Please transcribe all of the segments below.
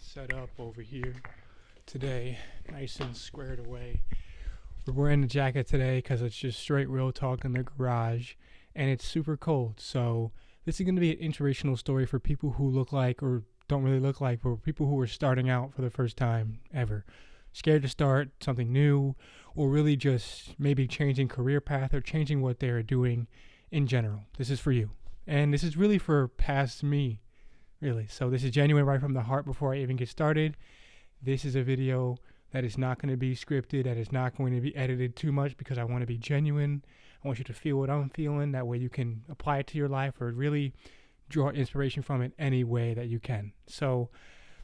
set up over here today, nice and squared away. We're wearing a jacket today because it's just straight real talk in the garage, and it's super cold. So this is going to be an inspirational story for people who look like or don't really look like, for people who are starting out for the first time ever, scared to start something new, or really just maybe changing career path or changing what they're doing in general. This is for you, and this is really for past me, really. So this is genuine, right from the heart. Before I even get started, this is a video that is not going to be scripted, that is not going to be edited too much, because I want to be genuine. I want you to feel what I'm feeling. That way you can apply it to your life or really draw inspiration from it any way that you can. So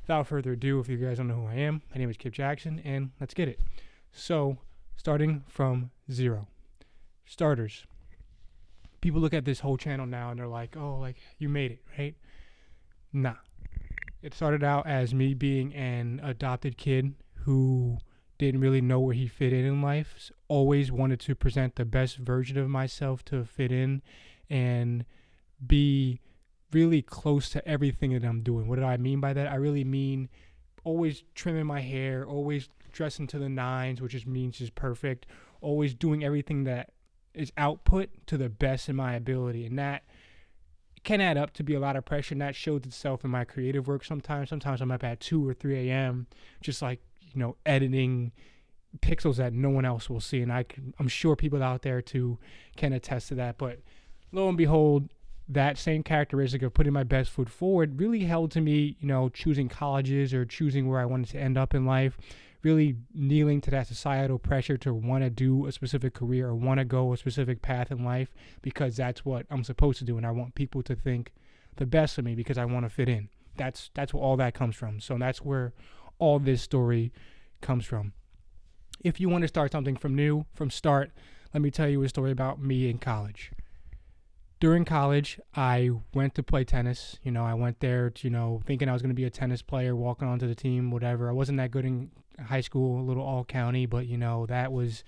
without further ado, if you guys don't know who I am, my name is Kip Jackson, and let's get it. So starting from zero. Starters. People look at this whole channel now and they're like, oh, like, you made it, right? Nah. It started out as me being an adopted kid who didn't really know where he fit in life. Always wanted to present the best version of myself to fit in and be really close to everything that I'm doing. What do I mean by that? I really mean always trimming my hair, always dressing to the nines, which just means just perfect, always doing everything that is output to the best of my ability. And that can add up to be a lot of pressure, and that shows itself in my creative work sometimes. Sometimes I'm up at 2 or 3 a.m. just like, editing pixels that no one else will see. And I'm sure people out there too can attest to that. But lo and behold, that same characteristic of putting my best foot forward really held to me, choosing colleges or choosing where I wanted to end up in life, really kneeling to that societal pressure to want to do a specific career or want to go a specific path in life, because that's what I'm supposed to do. And I want people to think the best of me because I want to fit in. That's where all that comes from. So that's where all this story comes from. If you want to start something from start, let me tell you a story about me in college. During college, I went to play tennis. I went there, thinking I was going to be a tennis player, walking onto the team, whatever. I wasn't that good in high school, a little all county, but, that was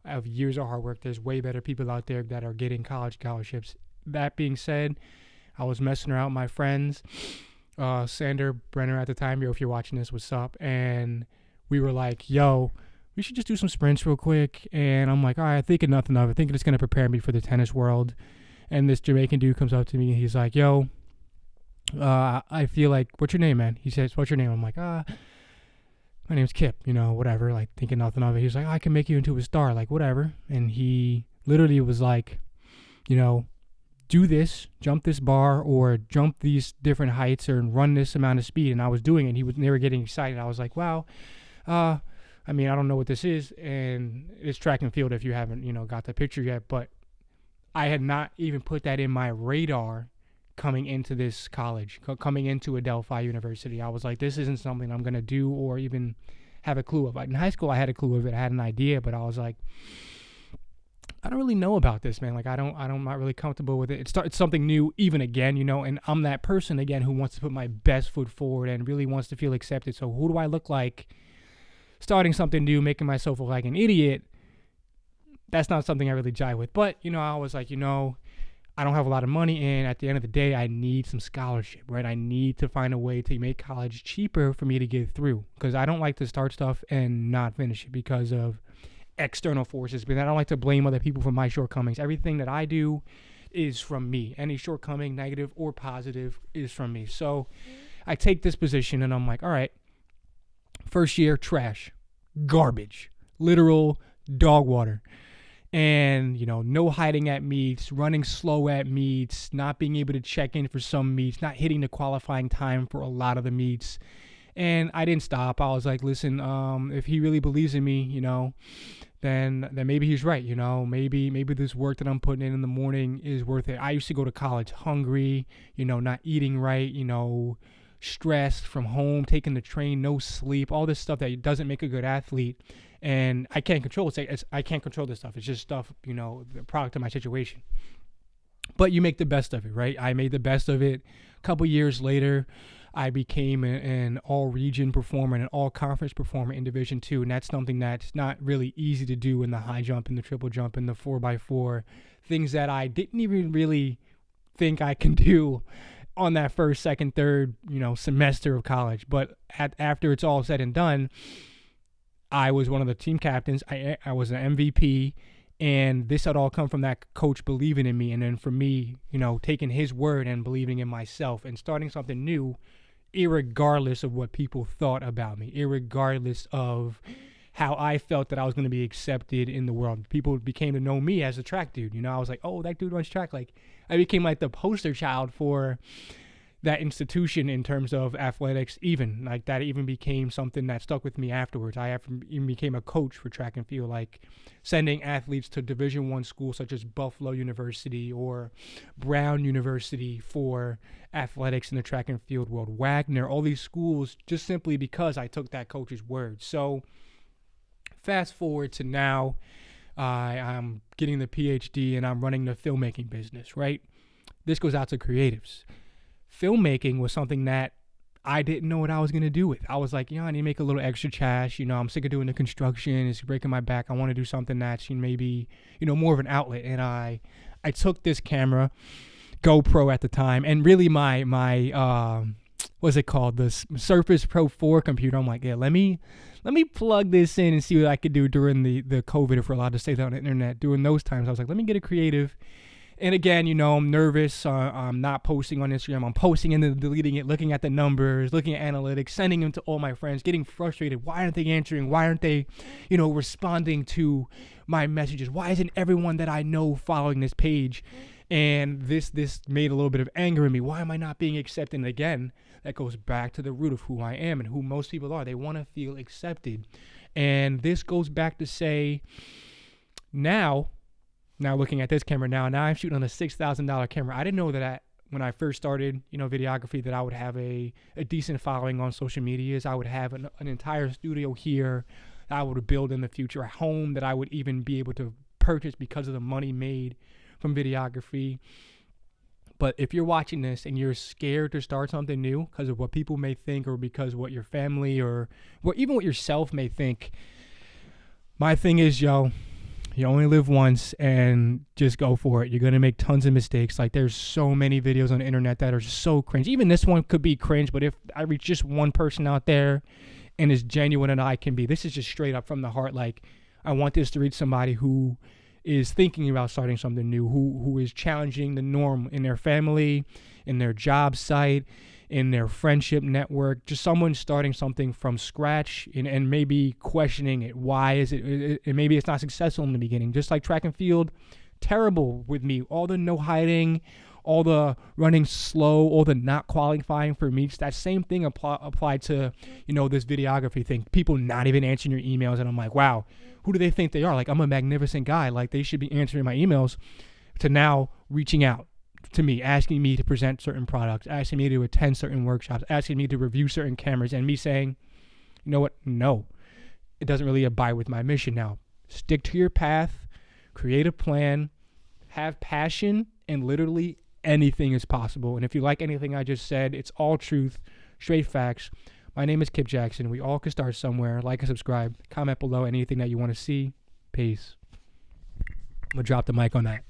of years of hard work. There's way better people out there that are getting college scholarships. That being said, I was messing around with my friends. Sander Brenner at the time, if you're watching this, what's up? And we were like, yo, we should just do some sprints real quick. And I'm like, all right, thinking nothing of it, thinking it's going to prepare me for the tennis world. And this Jamaican dude comes up to me and he's like, yo, I feel like, what's your name, man? He says, what's your name? I'm like, my name's Kip, whatever, like thinking nothing of it. He's like, I can make you into a star, like whatever. And he literally was like, do this, jump this bar or jump these different heights or run this amount of speed. And I was doing it. They were getting excited. I was like, wow, I don't know what this is. And it's track and field if you haven't, got the picture yet. But I had not even put that in my radar coming into this college, coming into Adelphi University. I was like, this isn't something I'm going to do or even have a clue of. In high school, I had a clue of it. I had an idea, but I was like, I don't really know about this, man. Like, I'm not really comfortable with it. It's something new even again, and I'm that person again who wants to put my best foot forward and really wants to feel accepted. So who do I look like starting something new, making myself look like an idiot? That's not something I really jive with. But, I was like, I don't have a lot of money, and at the end of the day, I need some scholarship, right? I need to find a way to make college cheaper for me to get through, because I don't like to start stuff and not finish it because of external forces. But I don't like to blame other people for my shortcomings. Everything that I do is from me. Any shortcoming, negative or positive, is from me. So I take this position, and I'm like, all right, first year, trash, garbage, literal dog water. And, no hiding at meets, running slow at meets, not being able to check in for some meets, not hitting the qualifying time for a lot of the meets. And I didn't stop. I was like, listen, if he really believes in me, then maybe he's right. Maybe this work that I'm putting in the morning is worth it. I used to go to college hungry, not eating right, stressed from home, taking the train, no sleep, all this stuff that doesn't make a good athlete. And I can't control it. I can't control this stuff. It's just stuff, the product of my situation. But you make the best of it, right? I made the best of it. A couple years later, I became an all-region performer and an all-conference performer in Division II, and that's something that's not really easy to do in the high jump, in the triple jump, in the 4x4, things that I didn't even really think I can do on that first, second, third, semester of college. But after it's all said and done, I was one of the team captains. I was an MVP, and this had all come from that coach believing in me. And then for me, taking his word and believing in myself and starting something new, irregardless of what people thought about me, irregardless of how I felt that I was going to be accepted in the world. People became to know me as a track dude. I was like, oh, that dude runs track. Like, I became like the poster child for that institution in terms of athletics. Even like that even became something that stuck with me afterwards. I even became a coach for track and field, like sending athletes to Division I schools such as Buffalo University or Brown University for athletics in the track and field world, Wagner, all these schools, just simply because I took that coach's word. So fast forward to now, I'm getting the PhD and I'm running the filmmaking business, right? This goes out to creatives. Filmmaking was something that I didn't know what I was going to do with. I was like, I need to make a little extra cash. I'm sick of doing the construction. It's breaking my back. I want to do something that's maybe, more of an outlet. And I took this camera, GoPro at the time, and really my what's it called? The Surface Pro 4 computer. I'm like, yeah, let me plug this in and see what I could do during the COVID, if we're allowed to say that on the internet. During those times, I was like, let me get a creative. And again, I'm nervous. I'm not posting on Instagram. I'm posting and then deleting it, looking at the numbers, looking at analytics, sending them to all my friends, getting frustrated. Why aren't they answering? Why aren't they, responding to my messages? Why isn't everyone that I know following this page? And this made a little bit of anger in me. Why am I not being accepted? And again, that goes back to the root of who I am and who most people are. They want to feel accepted. And this goes back to say, now looking at this camera now I'm shooting on a $6,000 camera. I didn't know that when I first started, videography, that I would have a decent following on social medias. I would have an entire studio here that I would build in the future, a home that I would even be able to purchase because of the money made from videography. But if you're watching this and you're scared to start something new because of what people may think, or because what your family or even what yourself may think, my thing is, you only live once, and just go for it. You're going to make tons of mistakes. Like, there's so many videos on the internet that are so cringe. Even this one could be cringe, but if I reach just one person out there and as genuine as I can be, this is just straight up from the heart. Like, I want this to reach somebody who is thinking about starting something new, who is challenging the norm in their family, in their job site, in their friendship network, just someone starting something from scratch and maybe questioning it. Why is it maybe it's not successful in the beginning? Just like track and field, terrible with me. All the no hiding, all the running slow, all the not qualifying for meets. That same thing applied to, this videography thing. People not even answering your emails. And I'm like, wow, who do they think they are? Like, I'm a magnificent guy. Like, they should be answering my emails. To now reaching out to me, asking me to present certain products, asking me to attend certain workshops, asking me to review certain cameras, and me saying, you know what? No, it doesn't really abide with my mission now. Stick to your path, create a plan, have passion, and literally anything is possible. And if you like anything I just said, it's all truth, straight facts. My name is Kip Jackson. We all can start somewhere. Like and subscribe. Comment below anything that you want to see. Peace. I'm going to drop the mic on that.